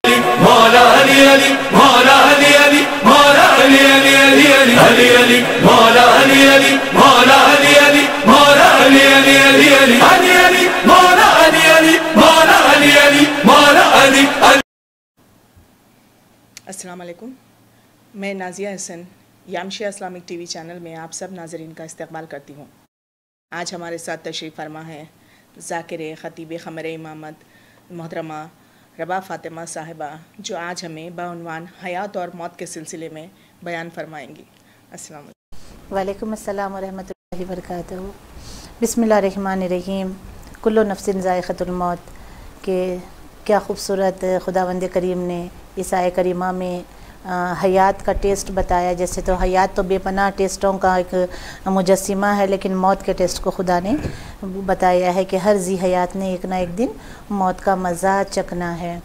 مولا علی علی مولا علی علی مولا علی علی علی علی علی علی مولا علی علی مولا علی علی مولا علی علی علی علی علی علی مولا علی علی مولا علی علی مولا علی علی. السلام علیکم، میں نازیہ حسن یامشیہ اسلامک ٹی وی چینل میں آپ سب ناظرین کا استقبال کرتی ہوں. آج ہمارے ساتھ تشریف فرما ہے ذاکر خطیب خمر امامت محترمہ ربا فاطمہ صاحبہ، جو آج ہمیں بعنوان حیات اور موت کے سلسلے میں بیان فرمائیں گی. السلام علیکم. وعلیکم السلام ورحمۃ اللہ وبرکاتہ. بسم اللہ الرحمن الرحیم. کل نفس ذائقۃ الموت. کہ کیا خوبصورت خداوند کریم نے اس آیہ کریمہ میں حیات کا ٹیسٹ بتایا. جیسے تو حیات تو بے پناہ ٹیسٹوں کا ایک مجسمہ ہے، لیکن موت کے ٹیسٹ کو خدا نے بتایا ہے کہ ہر ذی حیات نے ایک نہ ایک دن موت کا مزہ چکھنا ہے.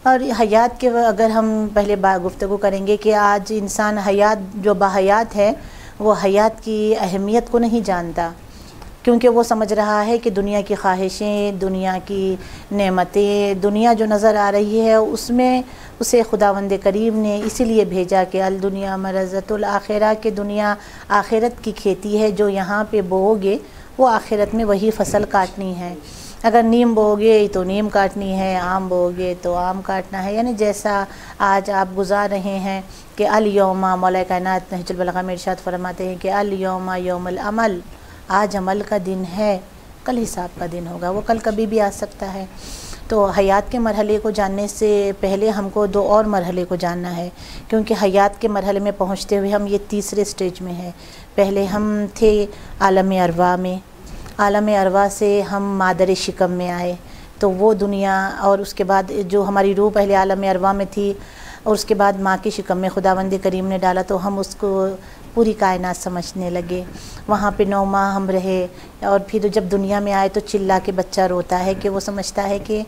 اور حیات کے اگر ہم پہلے گفتگو کریں گے کہ آج انسان حیات جو باحیات ہے وہ حیات کی اہمیت کو نہیں جانتا، کیونکہ وہ سمجھ رہا ہے کہ دنیا کی خواہشیں، دنیا کی نعمتیں، دنیا جو نظر آ رہی ہے اس میں اسے خداوند کریم نے اسی لیے بھیجا کہ الدنیا مرضۃ الآخرہ، کہ دنیا آخرت کی کھیتی ہے. جو یہاں پہ بو گے وہ آخرت میں وہی فصل کاٹنی ہے. اگر نیم بو گے تو نیم کاٹنی ہے، آم بو گے تو آم کاٹنا ہے. یعنی جیسا آج آپ گزار رہے ہیں کہ الیوم، مولا کائنات نہج البلاغہ میں ارشاد فرماتے ہیں کہ الیوم یوم العمل، آج عمل کا دن ہے، کل حساب کا دن ہوگا. وہ کل کبھی بھی آ سکتا ہے. تو حیات کے مرحلے کو جاننے سے پہلے ہم کو دو اور مرحلے کو جاننا ہے، کیونکہ حیات کے مرحلے میں پہنچتے ہوئے ہم یہ تیسرے سٹیج میں ہیں. پہلے ہم تھے عالم ارواح میں، عالم ارواح سے ہم مادر شکم میں آئے. تو وہ دنیا، اور اس کے بعد جو ہماری روح پہلے عالم ارواح میں تھی اور اس کے بعد ماں کی شکم میں خداوند کریم نے ڈالا، تو ہم اس کو پوری کائنات سمجھنے لگے. وہاں پہ 9 ماہ ہم رہے، اور پھر جب دنیا میں آئے تو چلا کے بچہ روتا ہے کہ وہ سمجھتا ہے کہ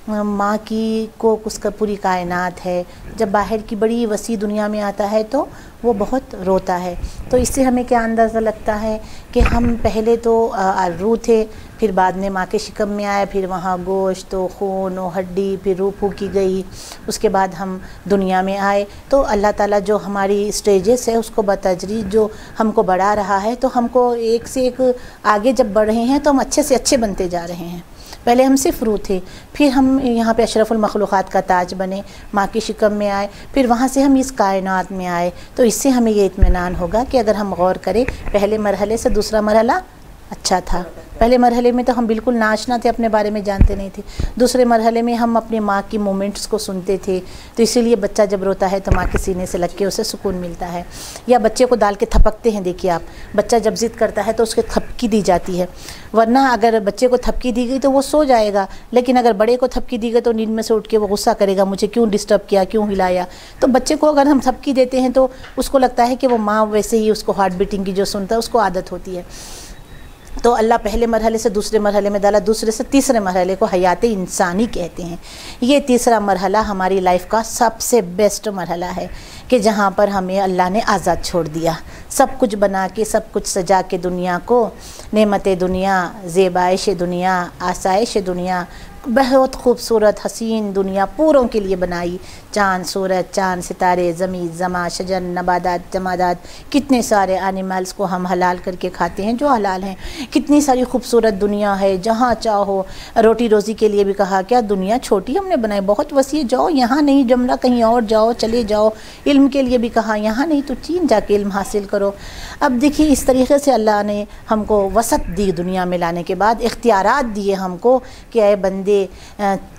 ماں کی کو اس کا پوری کائنات ہے. جب باہر کی بڑی وسیع دنیا میں آتا ہے تو وہ بہت روتا ہے. تو اس سے ہمیں کیا اندازہ لگتا ہے کہ ہم پہلے تو روح تھے، پھر بعد میں ماں کے شکم میں آئے، پھر وہاں گوشت و خون و ہڈی، پھر روح پھونکی گئی، اس کے بعد ہم دنیا میں آئے. تو اللہ تعالیٰ جو ہماری اسٹیجز ہے اس کو بتدریج جو ہم کو بڑھا رہا ہے، تو ہم کو ایک سے ایک آگے جب بڑھ رہے ہیں تو ہم اچھے سے اچھے بنتے جا رہے ہیں. پہلے ہم صرف روح تھے، پھر ہم یہاں پہ اشرف المخلوقات کا تاج بنے، ماں کی شکم میں آئے، پھر وہاں سے ہم اس کائنات میں آئے. تو اس سے ہمیں یہ اطمینان ہوگا کہ اگر ہم غور کریں پہلے مرحلے سے دوسرا مرحلہ اچھا تھا. پہلے مرحلے میں تو ہم بالکل ناشنا تھے، اپنے بارے میں جانتے نہیں تھے. دوسرے مرحلے میں ہم اپنے ماں کی مومنٹس کو سنتے تھے، تو اسی لیے بچہ جب روتا ہے تو ماں کے سینے سے لگ کے اسے سکون ملتا ہے. یا بچے کو ڈال کے تھپکتے ہیں، دیکھیے آپ، بچہ جب ضد کرتا ہے تو اس کو تھپکی دی جاتی ہے. ورنہ اگر بچے کو تھپکی دی گئی تو وہ سو جائے گا، لیکن اگر بڑے کو تھپکی دی گئی تو نیند میں سے اٹھ کے وہ غصہ کرے گا، مجھے کیوں ڈسٹرب کیا، کیوں ہلایا. تو بچے کو اگر ہم تھپکی دیتے ہیں تو اس کو لگتا ہے کہ وہ ماں ویسے ہی اس کو ہارٹ بیٹنگ کی جو سنتا ہے اس کو عادت ہوتی ہے. تو اللہ پہلے مرحلے سے دوسرے مرحلے میں ڈالا، دوسرے سے تیسرے مرحلے کو حیات انسانی کہتے ہیں. یہ تیسرا مرحلہ ہماری لائف کا سب سے بیسٹ مرحلہ ہے کہ جہاں پر ہمیں اللہ نے آزاد چھوڑ دیا، سب کچھ بنا کے، سب کچھ سجا کے دنیا کو، نعمت دنیا، زیبائش دنیا، آسائش دنیا، بہت خوبصورت حسین دنیا پوروں کے لیے بنائی. چاند، سورج، چاند، ستارے، زمین، زماں، شجر، نباتات، جمادات، کتنے سارے اینیملز کو ہم حلال کر کے کھاتے ہیں جو حلال ہیں. کتنی ساری خوبصورت دنیا ہے، جہاں چاہو. روٹی روزی کے لیے بھی کہا کیا دنیا چھوٹی ہم نے بنائی، بہت وسیع، جاؤ یہاں نہیں جملہ کہیں اور جاؤ، چلے جاؤ. علم کے لیے بھی کہا یہاں نہیں تو چین جا کے علم حاصل کرو. اب دیکھیے اس طریقے سے اللہ نے ہم کو وسط دی. دنیا میں لانے کے بعد اختیارات دیے ہم کو کہ اے بندے،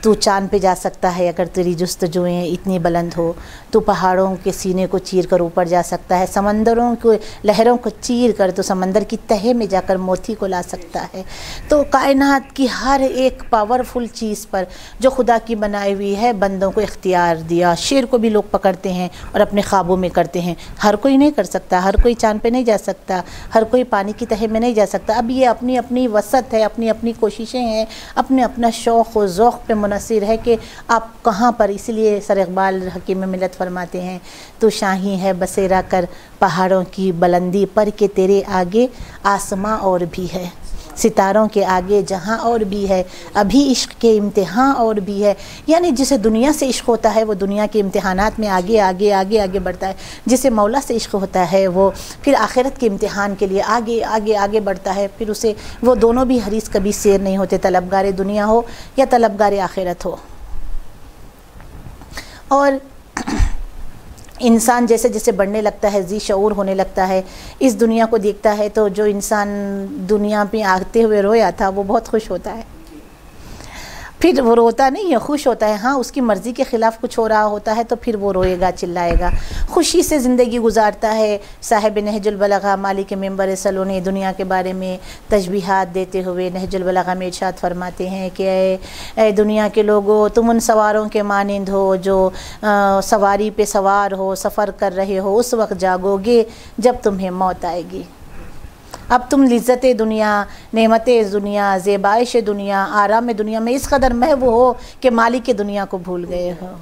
تو چاند پہ جا سکتا ہے اگر تیری جستجوئیں اتنی بلند ہو، تو پہاڑوں کے سینے کو چیر کر اوپر جا سکتا ہے، سمندروں کو، لہروں کو چیر کر تو سمندر کی تہہ میں جا کر موتی کو لا سکتا ہے. تو کائنات کی ہر ایک پاورفل چیز پر جو خدا کی بنائی ہوئی ہے بندوں کو اختیار دیا. شیر کو بھی لوگ پکڑتے ہیں اور اپنے خوابوں میں کرتے ہیں. ہر کوئی نہیں کر سکتا، ہر کوئی چاند پہ نہیں جا سکتا، ہر کوئی پانی کی تہہ میں نہیں جا سکتا. اب یہ اپنی اپنی وسعت ہے، اپنی اپنی کوششیں ہیں، اپنے اپنا شوق و ذوق پہ منحصر ہے کہ آپ کہاں پر. اس لیے سر اقبال حکیم ملت فرماتے ہیں تو شاہی ہے بسیرا کر پہاڑوں کی بلندی پر کہ تیرے آگے آسماں اور بھی ہے. ستاروں کے آگے جہاں اور بھی ہے، ابھی عشق کے امتحان اور بھی ہے. یعنی جسے دنیا سے عشق ہوتا ہے وہ دنیا کے امتحانات میں آگے آگے آگے آگے بڑھتا ہے، جسے مولا سے عشق ہوتا ہے وہ پھر آخرت کے امتحان کے لیے آگے آگے آگے بڑھتا ہے. پھر اسے وہ دونوں بھی حریص کبھی سیر نہیں ہوتے، طلبگار دنیا ہو یا طلبگار آخرت ہو. اور انسان جیسے جیسے بڑھنے لگتا ہے، ذی شعور ہونے لگتا ہے، اس دنیا کو دیکھتا ہے، تو جو انسان دنیا پہ آتے ہوئے رویا تھا وہ بہت خوش ہوتا ہے. پھر وہ روتا نہیں ہے، خوش ہوتا ہے. ہاں اس کی مرضی کے خلاف کچھ ہو رہا ہوتا ہے تو پھر وہ روئے گا، چلائے گا. خوشی سے زندگی گزارتا ہے. صاحب نہج البلاغہ مالک ممبر سلونی دنیا کے بارے میں تشبیہات دیتے ہوئے نہج البلاغہ میں ارشاد فرماتے ہیں کہ اے دنیا کے لوگو، تم ان سواروں کے مانند ہو جو سواری پہ سوار ہو، سفر کر رہے ہو. اس وقت جاگو گے جب تمہیں موت آئے گی. اب تم لذت دنیا، نعمت دنیا، زیبائش دنیا، آرام دنیا میں اس قدر محو ہو کہ مالک دنیا کو بھول گئے ہو.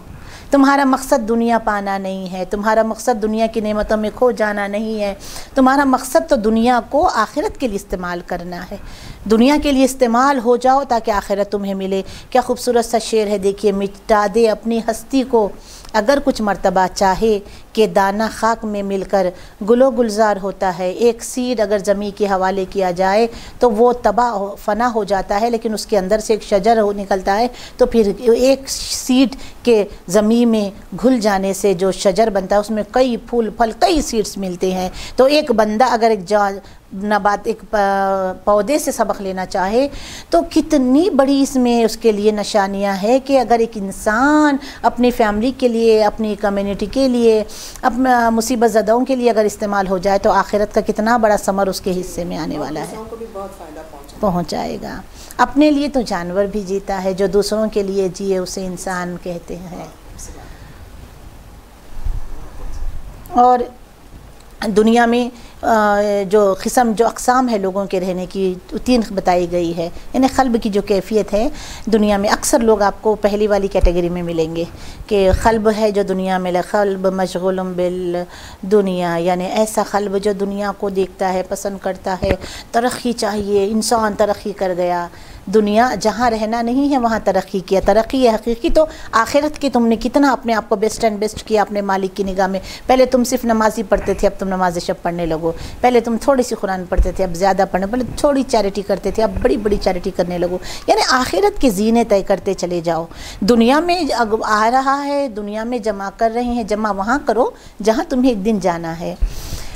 تمہارا مقصد دنیا پانا نہیں ہے، تمہارا مقصد دنیا کی نعمتوں میں کھو جانا نہیں ہے. تمہارا مقصد تو دنیا کو آخرت کے لیے استعمال کرنا ہے. دنیا کے لیے استعمال ہو جاؤ تاکہ آخرت تمہیں ملے. کیا خوبصورت سا شعر ہے، دیکھیے. مٹا دے اپنی ہستی کو اگر کچھ مرتبہ چاہے کہ دانہ خاک میں مل کر گل و گلزار ہوتا ہے. ایک سیڈ اگر زمین کے حوالے کیا جائے تو وہ تباہ فنا ہو جاتا ہے، لیکن اس کے اندر سے ایک شجر نکلتا ہے تو پھر ایک سیڈ کے زمین میں گھل جانے سے جو شجر بنتا ہے اس میں کئی پھول پھل کئی سیڈز ملتے ہیں. تو ایک بندہ اگر ایک نبات ایک پودے سے سبق لینا چاہے تو کتنی بڑی اس میں اس کے لیے نشانیاں ہیں کہ اگر ایک انسان اپنی فیملی کے لیے، اپنی کمیونٹی کے لیے، اپنا مصیبت زدوں کے لیے اگر استعمال ہو جائے تو آخرت کا کتنا بڑا ثمر اس کے حصے میں آنے والا ہے، پہنچائے گا. اپنے لیے تو جانور بھی جیتا ہے، جو دوسروں کے لیے جیے اسے انسان کہتے ہیں. اور دنیا میں جو اقسام ہے لوگوں کے رہنے کی 3 بتائی گئی ہے. یعنی قلب کی جو کیفیت ہے دنیا میں اکثر لوگ آپ کو پہلی والی کیٹیگری میں ملیں گے کہ قلب ہے جو دنیا میں قلب مشغول بالدنیا، یعنی ایسا قلب جو دنیا کو دیکھتا ہے، پسند کرتا ہے، ترقی چاہیے. انسان ترقی کر گیا، دنیا جہاں رہنا نہیں ہے وہاں ترقی کیا. ترقی ہے حقیقی تو آخرت کی تم نے کتنا اپنے آپ کو بیسٹ اینڈ بیسٹ کیا اپنے مالک کی نگاہ میں. پہلے تم صرف نمازی پڑھتے تھے، اب تم نماز شب پڑھنے لگو. پہلے تم تھوڑی سی قرآن پڑھتے تھے، اب زیادہ پڑھنے. پہلے تھوڑی چیریٹی کرتے تھے، اب بڑی بڑی چیریٹی کرنے لگو. یعنی آخرت کی زینے طے کرتے چلے جاؤ. دنیا میں آ رہا ہے، دنیا میں جمع کر رہے ہیں، جمع وہاں کرو جہاں تمہیں ایک دن جانا ہے.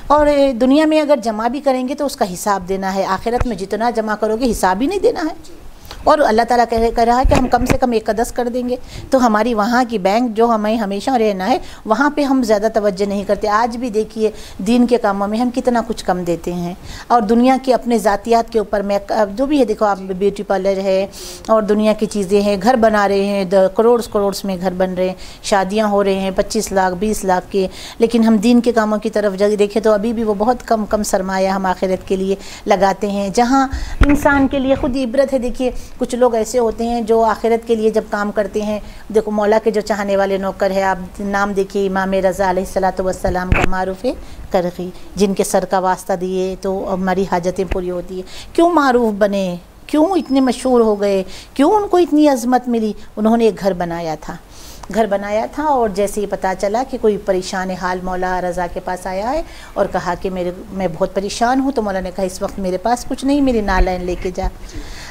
اور دنیا میں اگر جمع بھی کریں گے تو اس کا حساب دینا ہے. آخرت میں جتنا جمع کرو گے حساب ہی نہیں دینا ہے. اور اللہ تعالیٰ کہہ رہا ہے کہ ہم کم سے کم 1 قدس کر دیں گے. تو ہماری وہاں کی بینک جو ہمیں ہمیشہ رہنا ہے وہاں پہ ہم زیادہ توجہ نہیں کرتے. آج بھی دیکھیے دین کے کاموں میں ہم کتنا کچھ کم دیتے ہیں. اور دنیا کے اپنے ذاتیات کے اوپر میں جو بھی ہے، دیکھو آپ بیوٹی پارلر ہے اور دنیا کی چیزیں ہیں، گھر بنا رہے ہیں، کروڑ میں گھر بن رہے ہیں، شادیاں ہو رہے ہیں 25 لاکھ 20 لاکھ کے. لیکن ہم دین کے کاموں کی طرف دیکھیں تو ابھی بھی وہ بہت کم سرمایہ ہم آخرت کے لیے لگاتے ہیں، جہاں انسان کے لیے خود عبرت ہے. دیکھیے کچھ لوگ ایسے ہوتے ہیں جو آخرت کے لیے جب کام کرتے ہیں، دیکھو مولا کے جو چاہنے والے نوکر ہے، آپ نام دیکھیے امام رضا علیہ السلام کا، معروف کرغی، جن کے سر کا واسطہ دیے تو ہماری حاجتیں پوری ہوتی ہیں. کیوں معروف بنے، کیوں اتنے مشہور ہو گئے، کیوں ان کو اتنی عظمت ملی؟ انہوں نے ایک گھر بنایا تھا اور جیسے ہی پتہ چلا کہ کوئی پریشان حال مولا رضا کے پاس آیا ہے اور کہا کہ میں بہت پریشان ہوں، تو مولا نے کہا اس وقت میرے پاس کچھ نہیں، میری نالین لے کے جا.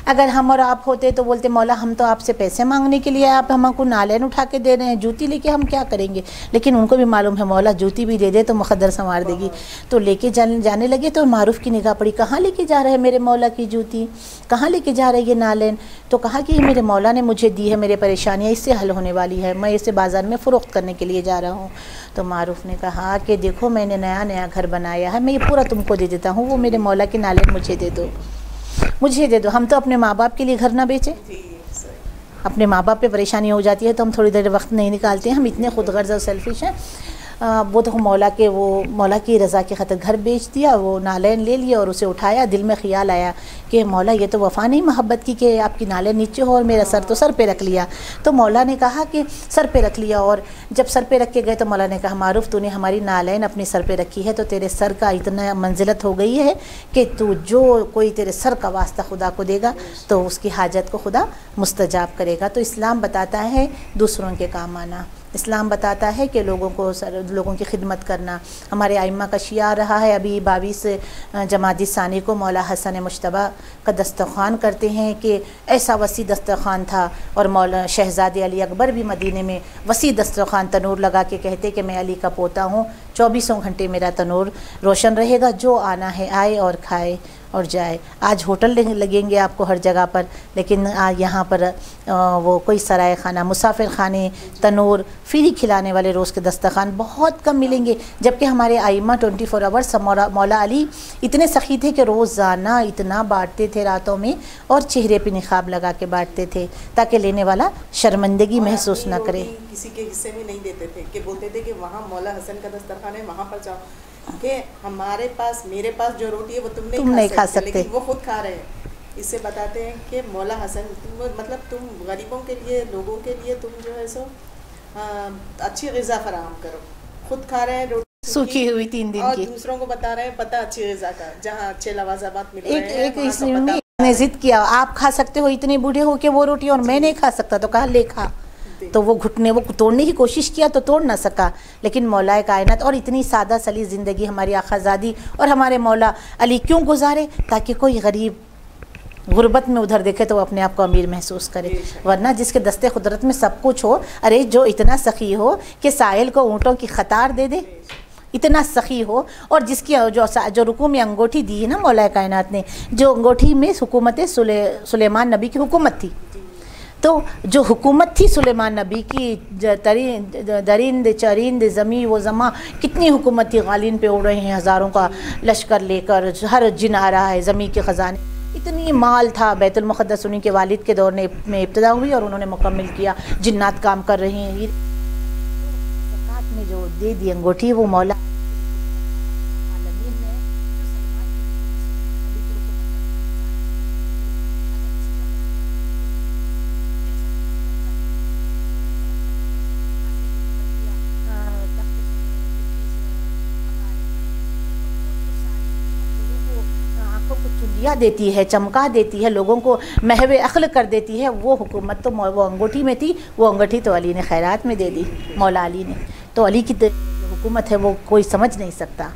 اگر ہم اور آپ ہوتے تو بولتے مولا ہم تو آپ سے پیسے مانگنے کے لیے، آپ ہم کو نالین اٹھا کے دے رہے ہیں، جوتی لے کے ہم کیا کریں گے؟ لیکن ان کو بھی معلوم ہے مولا جوتی بھی دے دے تو مقدر سنوار دے گی. تو لے کے جانے لگے تو معروف کی نگاہ پڑی، کہاں لے کے جا رہے ہیں میرے مولا کی جوتی، کہاں لے کے جا رہے ہیں یہ نالین؟ تو کہا کہ یہ میرے مولا نے مجھے دی ہے، میرے پریشانیاں اس سے حل ہونے والی ہے، میں اسے بازار میں فروخت کرنے کے لیے جا رہا ہوں. تو معروف نے کہا کہ دیکھو میں نے نیا گھر بنایا ہے، میں یہ پورا تم کو دے دیتا ہوں، وہ میرے مولا کی نالین مجھے دے دو. ہم تو اپنے ماں باپ کے لیے گھر نہ بیچیں، اپنے ماں باپ پہ پریشانی ہو جاتی ہے تو ہم تھوڑی دیر وقت نہیں نکالتے ہیں، ہم اتنے خود غرض اور سیلفش ہیں. وہ تو مولا کی رضا کی خاطر گھر بیچ دیا، وہ نالین لے لیا اور اسے اٹھایا. دل میں خیال آیا کہ مولا یہ تو وفا نہیں محبت کی کہ آپ کی نالین نیچے ہو اور میرا سر تو سر پہ رکھ لیا. تو مولا نے کہا کہ سر پہ رکھ لیا، اور جب سر پہ رکھ کے گئے تو مولا نے کہا معروف تو نے ہماری نالین اپنے سر پہ رکھی ہے تو تیرے سر کا اتنا منزلت ہو گئی ہے کہ تو جو کوئی تیرے سر کا واسطہ خدا کو دے گا تو اس کی حاجت کو خدا مستجاب کرے گا. تو اسلام بتاتا ہے دوسروں کے کام آنا، اسلام بتاتا ہے کہ لوگوں کی خدمت کرنا. ہمارے ائمہ کا شعار رہا ہے. ابھی 22 جمادی ثانی کو مولا حسن مجتبیٰ کا دسترخوان کرتے ہیں کہ ایسا وسیع دسترخوان تھا، اور مولا شہزادے علی اکبر بھی مدینے میں وسیع دسترخوان تنور لگا کے کہتے کہ میں علی کا پوتا ہوں، 24 گھنٹے میرا تنور روشن رہے گا، جو آنا ہے آئے اور کھائے اور جائے. آج ہوٹل لگیں گے آپ کو ہر جگہ پر، لیکن یہاں پر وہ کوئی سرائے خانہ، مسافر خانے، تنور فری کھلانے والے روز کے دسترخوان بہت کم ملیں گے. جبکہ ہمارے ائمہ 24 آورس مولا علی اتنے سخی تھے کہ روزانہ اتنا بانٹتے تھے راتوں میں، اور چہرے پہ نقاب لگا کے بانٹتے تھے تاکہ لینے والا شرمندگی محسوس نہ کرے. کسی کے حصے میں نہیں دیتے تھے کہ بولتے تھے کہ وہاں مولا حسن کا دسترخوان ہے وہاں پر جاؤ، کہ ہمارے پاس میرے پاس جو روٹی ہے وہ تم نہیں کھا سکتے لیکن وہ خود کھا رہے ہیں. اس سے بتاتے ہیں کہ مولا حسن مطلب تم غریبوں کے لیے، لوگوں کے لیے تم جو ہے سو اچھی غذا فراہم کرو. خود کھا رہے ہیں روٹی سوکھی ہوئی 3 دن کی، اور دوسروں کو بتا رہے ہیں پتہ اچھی غذا کا، جہاں اچھے لوازمات مل رہے ہیں. ایک اس نے ضد کیا آپ کھا سکتے ہو اتنے بوڑھے ہو کہ وہ روٹی، اور میں نہیں کھا سکتا، تو کہا لے کھا. تو وہ گھٹنے وہ توڑنے کی کوشش کیا تو توڑ نہ سکا. لیکن مولا کائنات اور اتنی سادہ سلیس زندگی ہماری آقا زادی اور ہمارے مولا علی کیوں گزارے؟ تاکہ کوئی غریب غربت میں ادھر دیکھے تو وہ اپنے آپ کو امیر محسوس کرے. ورنہ جس کے دستے قدرت میں سب کچھ ہو، ارے جو اتنا سخی ہو کہ سائل کو اونٹوں کی قطار دے دے، اتنا سخی ہو، اور جس کی جو رکوع میں انگوٹھی دی ہے نا مولا کائنات نے، جو انگوٹھی میں حکومت سلیمان نبی کی حکومت تھی، تو جو حکومت تھی سلیمان نبی کی، درند چریند زمیں و زماں، کتنی حکومت تھی. غالین پہ اڑ رہے ہیں ہزاروں کا لشکر لے کر، ہر جن آ رہا ہے، زمیں کے خزانے، اتنی مال تھا. بیت المقدس انہیں کے والد کے دور میں ابتدا ہوئی اور انہوں نے مکمل کیا. جنات کام کر رہے ہیں. زکوٰۃ میں جو دے دی انگوٹھی وہ مولا دیتی ہے، چمکا دیتی ہے، لوگوں کو محو عقل کر دیتی ہے. وہ حکومت تو وہ انگوٹھی میں تھی، وہ انگوٹھی تو علی نے خیرات میں دے دی، مولا علی نے. تو علی کی حکومت ہے وہ کوئی سمجھ نہیں سکتا.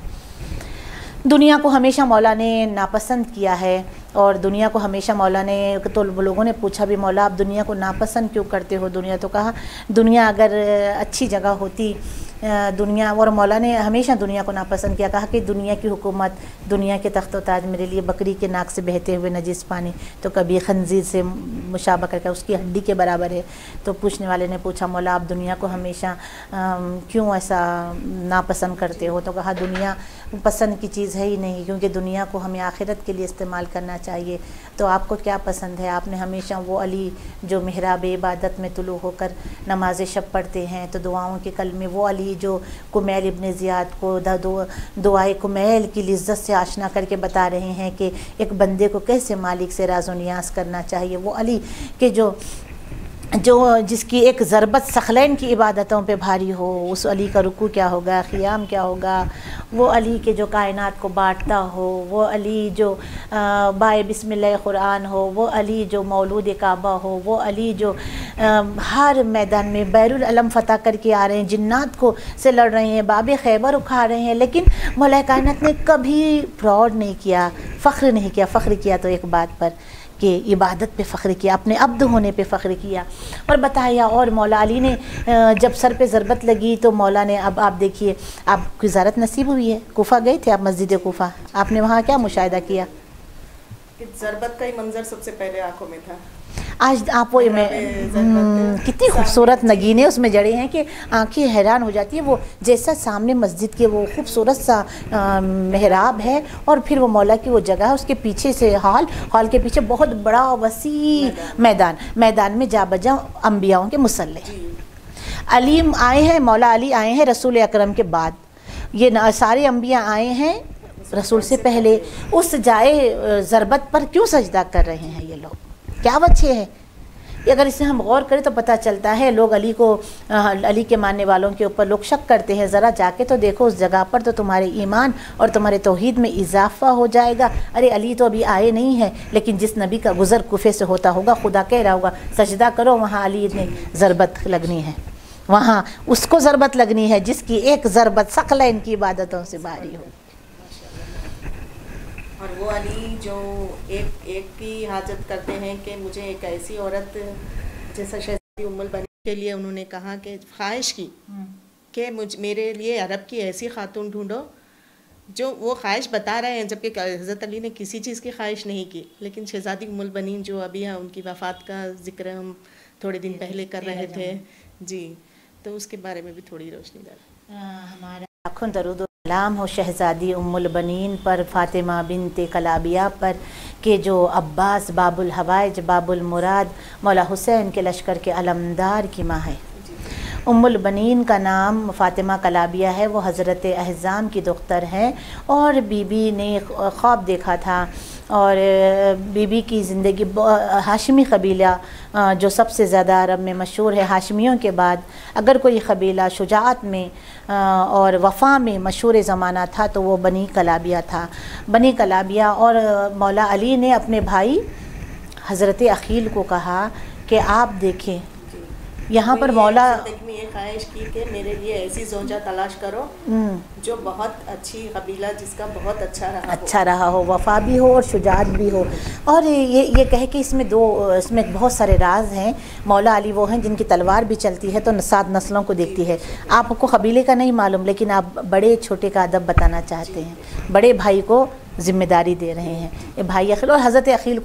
دنیا کو ہمیشہ مولا نے ناپسند کیا ہے، اور دنیا کو ہمیشہ مولا نے، تو لوگوں نے پوچھا بھی مولا آپ دنیا کو ناپسند کیوں کرتے ہو؟ دنیا تو کہا دنیا اگر اچھی جگہ ہوتی، دنیا، اور مولا نے ہمیشہ دنیا کو ناپسند کیا. کہا کہ دنیا کی حکومت، دنیا کے تخت و تاج میرے لیے بکری کے ناک سے بہتے ہوئے نجس پانی، تو کبھی خنزیر سے مشابہ کر کے اس کی ہڈی کے برابر ہے. تو پوچھنے والے نے پوچھا مولا آپ دنیا کو ہمیشہ کیوں ایسا ناپسند کرتے ہو؟ تو کہا دنیا پسند کی چیز ہے ہی نہیں، کیونکہ دنیا کو ہمیں آخرت کے لیے استعمال کرنا چاہیے. تو آپ کو کیا پسند ہے؟ آپ نے ہمیشہ وہ علی جو محراب عبادت میں طلوع ہو کر نماز شب پڑھتے ہیں تو دعاؤں کے کلمے، وہ علی جو کمیل ابن زیاد کو دعائے کمیل کی لذت سے آشنا کر کے بتا رہے ہیں کہ ایک بندے کو کیسے مالک سے راز و نیاز کرنا چاہیے. وہ علی کہ جو جس کی ایک ضربت ثقلین کی عبادتوں پہ بھاری ہو، اس علی کا رکوع کیا ہوگا، قیام کیا ہوگا. وہ علی کے جو کائنات کو بانٹتا ہو، وہ علی جو بائے بسم اللہ قرآن ہو، وہ علی جو مولود کعبہ ہو، وہ علی جو ہر میدان میں بیر العلم فتح کر کے آ رہے ہیں، جنات کو سے لڑ رہے ہیں، باب خیبر اکھا رہے ہیں. لیکن مولا کائنات نے کبھی پراؤڈ نہیں کیا، فخر نہیں کیا. فخر کیا تو ایک بات پر کہ عبادت پہ فخر کیا، اپنے عبد ہونے پہ فخر کیا اور بتایا. اور مولا علی نے جب سر پہ ضربت لگی تو مولا نے، اب آپ دیکھیے، آپ کی زیارت نصیب ہوئی ہے، کوفہ گئے تھے آپ، مسجد کوفہ، آپ نے وہاں کیا مشاہدہ کیا؟ ضربت کا ہی منظر سب سے پہلے آنکھوں میں تھا. آج آپ وہ کتنی خوبصورت نگینے اس میں جڑے ہیں کہ آنکھیں حیران ہو جاتی ہیں. وہ جیسا سامنے مسجد کے وہ خوبصورت سا محراب ہے، اور پھر وہ مولا کی وہ جگہ ہے، اس کے پیچھے سے ہال کے پیچھے بہت بڑا وسیع میدان میں جا بجا انبیاؤں کے مصلی. علی آئے ہیں، مولا علی آئے ہیں رسول اکرم کے بعد، یہ سارے انبیاء آئے ہیں رسول سے پہلے، اس جائے ضربت پر کیوں سجدہ کر رہے ہیں یہ لوگ؟ کیا وجہ ہے؟ اگر اسے ہم غور کریں تو پتہ چلتا ہے لوگ علی کے ماننے والوں کے اوپر لوگ شک کرتے ہیں، ذرا جا کے تو دیکھو اس جگہ پر تو تمہارے ایمان اور تمہارے توحید میں اضافہ ہو جائے گا۔ ارے علی تو ابھی آئے نہیں ہیں، لیکن جس نبی کا گزر کوفے سے ہوتا ہوگا خدا کہہ رہا ہوگا سجدہ کرو، وہاں علی نے ضربت لگنی ہے، وہاں اس کو ضربت لگنی ہے جس کی ایک ضربت ثقلین کی عبادتوں سے بھاری ہو۔ اور وہ علی جو ایک کی حاجت کرتے ہیں کہ مجھے ایک ایسی عورت جیسا شہزادی ام البنین کے لیے انہوں نے کہا کہ خواہش کی کہ میرے لیے عرب کی ایسی خاتون ڈھونڈو جو وہ خواہش بتا رہے ہیں، جبکہ حضرت علی نے کسی چیز کی خواہش نہیں کی، لیکن شہزادی ام البنین جو ابھی ان کی وفات کا ذکر ہم تھوڑے دن پہلے کر رہے تھے جی، تو اس کے بارے میں بھی تھوڑی روشنی ڈال۔ ہمارا لاکھوں درود و سلام ہو شہزادی ام البنین پر، فاطمہ بنت کلابیہ پر، کہ جو عباس باب الحوائج باب المراد مولا حسین کے لشکر کے علمدار کی ماں ہے۔ ام البنین کا نام فاطمہ کلابیہ ہے، وہ حضرت احزام کی دختر ہیں، اور بی بی نے خواب دیکھا تھا، اور بی بی کی زندگی ہاشمی قبیلہ جو سب سے زیادہ عرب میں مشہور ہے، ہاشمیوں کے بعد اگر کوئی قبیلہ شجاعت میں اور وفا میں مشہور زمانہ تھا تو وہ بنی کلابیہ تھا۔ بنی کلابیہ، اور مولا علی نے اپنے بھائی حضرت عقیل کو کہا کہ آپ دیکھیں یہاں پر مولا زندگی میں یہ خواہش کی کہ میرے لیے ایسی زوجہ تلاش کرو جو بہت اچھی قبیلہ جس کا بہت اچھا رہا ہو، وفا بھی ہو اور شجاعت بھی ہو۔ اور یہ کہے کہ اس میں بہت سارے راز ہیں۔ مولا علی وہ ہیں جن کی تلوار بھی چلتی ہے تو 7 نسلوں کو دیکھتی ہے۔ آپ کو قبیلے کا نہیں معلوم، لیکن آپ بڑے چھوٹے کا ادب بتانا چاہتے ہیں، بڑے بھائی کو ذمہ داری دے رہے ہیں۔ یہ بھائی عقیل، اور حضرت عقیل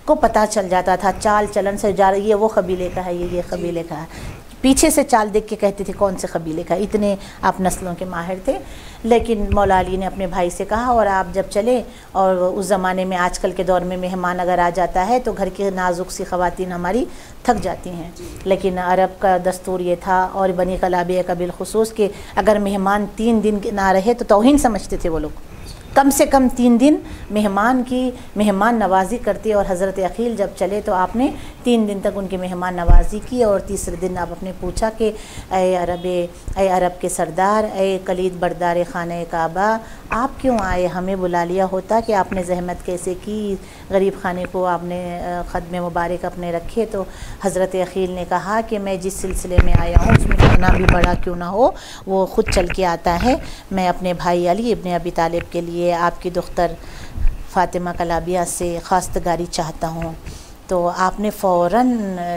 کو پتہ چل جاتا تھا چال چلن سے، جا رہی ہے وہ قبیلے کا ہے، یہ قبیلے کا ہے، پیچھے سے چال دیکھ کے کہتے تھے کون سے قبیلے کا، اتنے آپ نسلوں کے ماہر تھے۔ لیکن مولا علی نے اپنے بھائی سے کہا، اور آپ جب چلے، اور اس زمانے میں آج کل کے دور میں مہمان اگر آ جاتا ہے تو گھر کے نازک سی خواتین ہماری تھک جاتی ہیں، لیکن عرب کا دستور یہ تھا، اور بنی کلابیہ کا بالخصوص، کہ اگر مہمان 3 دن نہ رہے تو توہین سمجھتے تھے وہ لوگ، کم سے کم 3 دن مہمان نوازی کرتے، اور حضرت عقیل جب چلے تو آپ نے 3 دن تک ان کی مہمان نوازی کی، اور تیسرے دن آپ نے پوچھا کہ اے عرب کے سردار، اے کلید بردار خانہ کعبہ، آپ کیوں آئے؟ ہمیں بلا لیا ہوتا کہ آپ نے زحمت کیسے کی، غریب خانے کو آپ نے خدمے مبارک اپنے رکھے۔ تو حضرت عقیل نے کہا کہ میں جس سلسلے میں آیا ہوں اس میں کتنا بھی بڑا کیوں نہ ہو وہ خود چل کے آتا ہے، میں اپنے بھائی علی ابن ابی طالب کے لیے آپ کی دختر فاطمہ کلابیہ سے خواستگاری چاہتا ہوں۔ تو آپ نے فوراً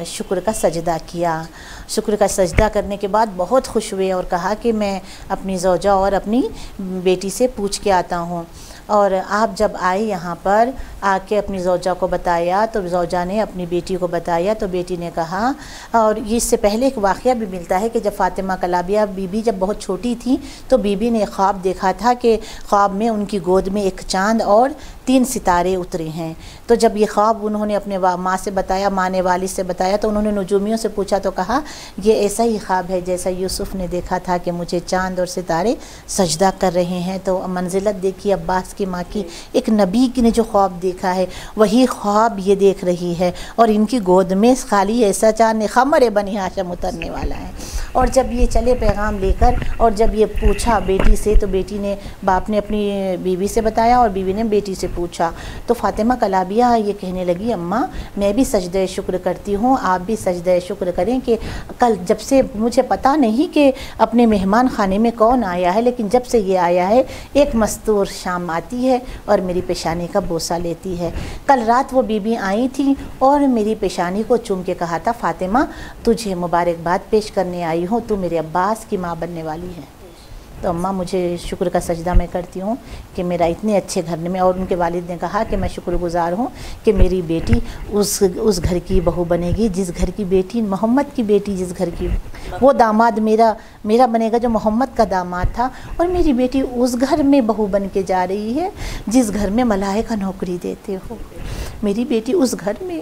شکر کا سجدہ کیا۔ شکر کا سجدہ کرنے کے بعد بہت خوش ہوئے اور کہا کہ میں اپنی زوجہ اور اپنی بیٹی سے پوچھ کے آتا ہوں۔ اور آپ جب آئے یہاں پر آ کے اپنی زوجہ کو بتایا تو زوجہ نے اپنی بیٹی کو بتایا، تو بیٹی نے کہا، اور اس سے پہلے ایک واقعہ بھی ملتا ہے کہ جب فاطمہ کلابیہ بی بی جب بہت چھوٹی تھی تو بی بی نے خواب دیکھا تھا کہ خواب میں ان کی گود میں ایک چاند اور 3 ستارے اترے ہیں۔ تو جب یہ خواب انہوں نے اپنے ماں سے بتایا، ماں نے والد سے بتایا، تو انہوں نے نجومیوں سے پوچھا تو کہا یہ ایسا ہی خواب ہے جیسا یوسف نے دیکھا تھا کہ مجھے چاند اور ستارے سجدہ کر رہے ہیں۔ تو منزلت دیکھی عباس کی ماں کی، ایک نبی نے جو خواب دیکھا ہے وہی خواب یہ دیکھ رہی ہے، اور ان کی گود میں خالی ایسا چاند خمر بنی ہاشم اترنے والا ہے۔ اور جب یہ چلے پیغام لے کر، اور جب یہ پوچھا بیٹی سے تو بیٹی نے باپ نے اپنی بیوی سے بتایا اور بیوی نے بیٹی سے پوچھا، تو فاطمہ کلابیہ یہ کہنے لگی اماں میں بھی سجدہ شکر کرتی ہوں، آپ بھی سجدہ شکر کریں کہ کل جب سے مجھے پتہ نہیں کہ اپنے مہمان خانے میں کون آیا ہے، لیکن جب سے یہ آیا ہے ایک مستور شام آتی ہے اور میری پیشانی کا بوسہ لیتی ہے۔ کل رات وہ بی بی آئی تھی اور میری پیشانی کو چوم کے کہا تھا فاطمہ تجھے مبارکباد پیش کرنے آئی ہوں، تو میرے عباس کی ماں بننے والی ہے۔ تو اماں مجھے شکر کا سجدہ میں کرتی ہوں کہ میرا اتنے اچھے گھر میں، اور ان کے والد نے کہا کہ میں شکر گزار ہوں کہ میری بیٹی اس گھر کی بہو بنے گی جس گھر کی بیٹی، محمد کی بیٹی جس گھر کی، وہ داماد میرا بنے گا جو محمد کا داماد تھا، اور میری بیٹی اس گھر میں بہو بن کے جا رہی ہے جس گھر میں ملائکہ نوکری دیتے ہو، میری بیٹی اس گھر میں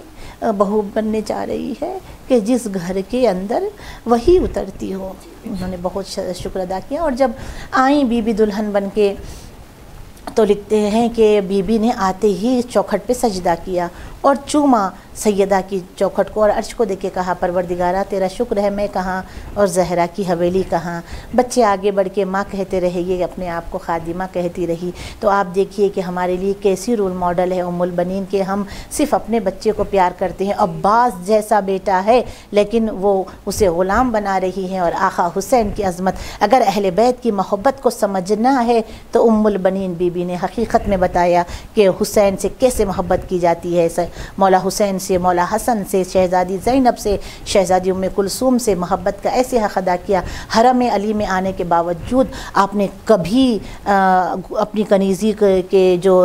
بہو بننے جا رہی ہے کہ جس گھر کے اندر وہی اترتی ہو. انہوں نے بہت شکر ادا کیا. اور جب آئیں بی بی دلہن بن کے تو لکھتے ہیں کہ بی بی نے آتے ہی چوکھٹ پہ سجدہ کیا اور چوما سیدہ کی چوکھٹ کو اور عرش کو دیکھ کے کہا پروردگارہ تیرا شکر ہے میں کہاں اور زہرا کی حویلی کہاں. بچے آگے بڑھ کے ماں کہتے رہے, یہ اپنے آپ کو خادمہ کہتی رہی. تو آپ دیکھیے کہ ہمارے لیے کیسی رول ماڈل ہے ام البنین کہ ہم صرف اپنے بچے کو پیار کرتے ہیں. عباس جیسا بیٹا ہے لیکن وہ اسے غلام بنا رہی ہے. اور آقا حسین کی عظمت, اگر اہل بیت کی محبت کو سمجھنا ہے تو ام البنین بی بی نے حقیقت میں بتایا کہ حسین سے کیسے محبت کی جاتی ہے. مولا حسین سے, مولا حسن سے, شہزادی زینب سے, شہزادی ام کلثوم سے محبت کا ایسے حق ادا کیا. حرم علی میں آنے کے باوجود آپ نے کبھی اپنی کنیزی کے جو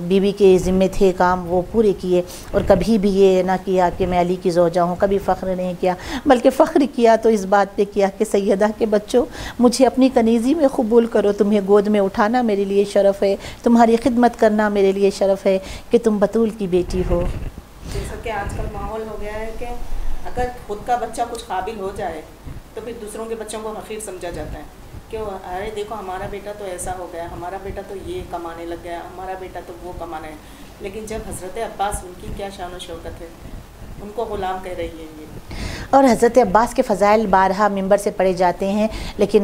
بی بی کے ذمے تھے کام وہ پورے کیے, اور کبھی بھی یہ نہ کیا کہ میں علی کی زوجہ ہوں. کبھی فخر نہیں کیا, بلکہ فخر کیا تو اس بات پہ کیا کہ سیدہ کے بچوں مجھے اپنی کنیزی میں قبول کرو. تمہیں گود میں اٹھانا میرے لیے شرف ہے, تمہاری خدمت کرنا میرے لیے شرف ہے کہ تم بطول کی بیٹی ہو. جیسا کہ آج کل ماحول ہو گیا ہے کہ اگر خود کا بچہ کچھ قابل ہو جائے تو پھر دوسروں کے بچوں کو حقیر سمجھا جاتا ہے کہ ارے دیکھو ہمارا بیٹا تو ایسا ہو گیا, ہمارا بیٹا تو یہ کمانے لگ گیا, ہمارا بیٹا تو وہ کمانا ہے. لیکن جب حضرت عباس, ان کی کیا شان و شوکت ہے, ان کو غلام کہہ رہی ہے یہ. اور حضرت عباس کے فضائل بارہا ممبر سے پڑھے جاتے ہیں, لیکن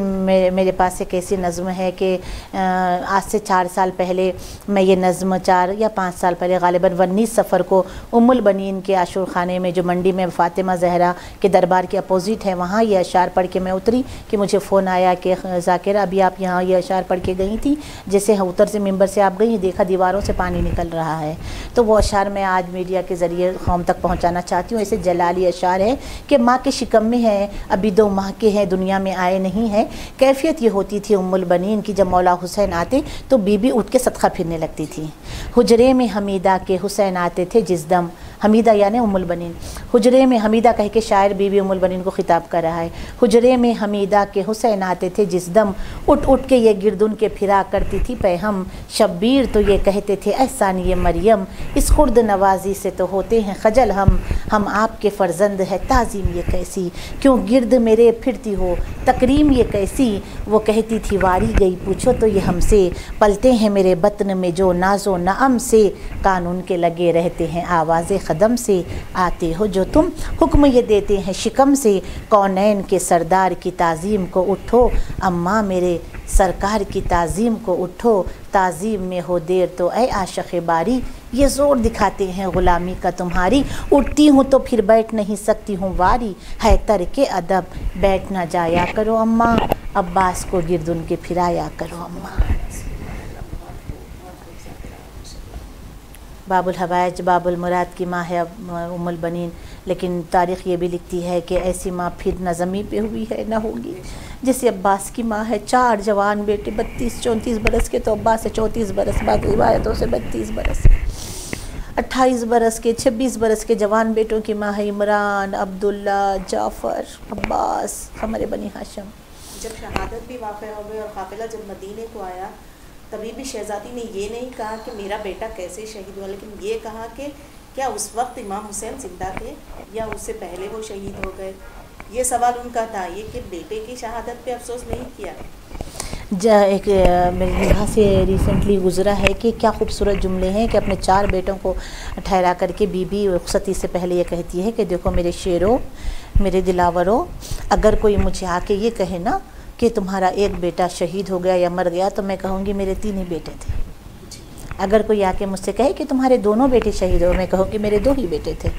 میرے پاس ایک ایسی نظم ہے کہ آج سے 4 سال پہلے میں یہ نظم 4 یا 5 سال پہلے غالباً 19 سفر کو ام البنین کے عاشور خانے میں جو منڈی میں فاطمہ زہرا کے دربار کے اپوزٹ ہے وہاں یہ اشعار پڑھ کے میں اتری کہ مجھے فون آیا کہ ذاکرہ ابھی آپ یہاں یہ اشعار پڑھ کے گئی تھی, جیسے اتر سے ممبر سے آپ گئی, دیکھا دیواروں سے پانی نکل رہا ہے. تو وہ اشعار میں آج میڈیا کے ذریعے قوم تک پہنچانا چاہتی ہوں. ایسے جلالی اشعار ہے کہ ماں کے شکم میں ہیں, ابھی 2 ماہ کے ہیں, دنیا میں آئے نہیں ہیں. کیفیت یہ ہوتی تھی ام البنین کی جب مولا حسین آتے تو بی بی اٹھ کے صدقہ پھرنے لگتی تھی. حجرے میں حمیدہ کے حسین آتے تھے جس دم, حمیدہ یعنی ام البنین, حجرے میں حمیدہ کہہ کے شاعر بی بی ام البنین کو خطاب کر رہا ہے. حجرے میں حمیدہ کے حسین آتے تھے جس دم, اٹھ اٹھ کے یہ گردن کے پھرا کرتی تھی پیہم. شبیر تو یہ کہتے تھے اے ثانی مریم, اس خرد نوازی سے تو ہوتے ہیں خجل ہم آپ کے فرزند ہے تعظیم یہ کیسی, کیوں گرد میرے پھرتی ہو تکریم یہ کیسی. وہ کہتی تھی واری گئی پوچھو تو یہ ہم سے, پلتے ہیں میرے بطن میں جو ناز و نعم سے, قانون کے لگے رہتے ہیں آواز قدم سے, آتے ہو جو تم حکم یہ دیتے ہیں شکم سے. کونین کے سردار کی تعظیم کو اٹھو, اماں میرے سرکار کی تعظیم کو اٹھو. تعظیم میں ہو دیر تو اے عاشق باری, یہ زور دکھاتے ہیں غلامی کا تمہاری. اٹھتی ہوں تو پھر بیٹھ نہیں سکتی ہوں واری, ہے ترک ادب بیٹھ نہ جایا کرو اماں, عباس کو گردن کے پھرایا کرو اماں. باب الحوائج باب المراد کی ماں ہے ام البنین, لیکن تاریخ یہ بھی لکھتی ہے کہ ایسی ماں پھر نہ زمین پہ ہوئی ہے نہ ہوگی جیسے عباس کی ماں ہے. 4 جوان بیٹے 32-34 برس کے, تو عباس سے 34 برس, باقی روایتوں سے 32 برس, 28 برس کے 26 برس کے جوان بیٹوں کی ماں ہے عمران, عبداللہ, جعفر, عباس, ہمارے بنی ہاشم. جب شہادت بھی واقع ہو گئی اور قافلہ جب مدینے کو آیا تبھی بھی شہزادی نے یہ نہیں کہا کہ میرا بیٹا کیسے شہید ہوا, لیکن یہ کہا کہ کیا اس وقت امام حسین زندہ تھے یا اس سے پہلے وہ شہید ہو گئے. یہ سوال ان کا تھا, یہ کہ بیٹے کی شہادت پہ افسوس نہیں کیا. ایک میرے نگاہ سے ریسنٹلی گزرا ہے کہ کیا خوبصورت جملے ہیں کہ اپنے 4 بیٹوں کو ٹھہرا کر کے بی بی رخصتی سے پہلے یہ کہتی ہے کہ دیکھو میرے شیروں, میرے دلاوروں, اگر کوئی مجھے آ کے یہ کہے نا کہ تمہارا ایک بیٹا شہید ہو گیا یا مر گیا تو میں کہوں گی میرے 3 ہی بیٹے تھے. اگر کوئی آ کے مجھ سے کہے کہ تمہارے دونوں بیٹے شہید ہو, میں کہوں کہ میرے 2 ہی بیٹے تھے.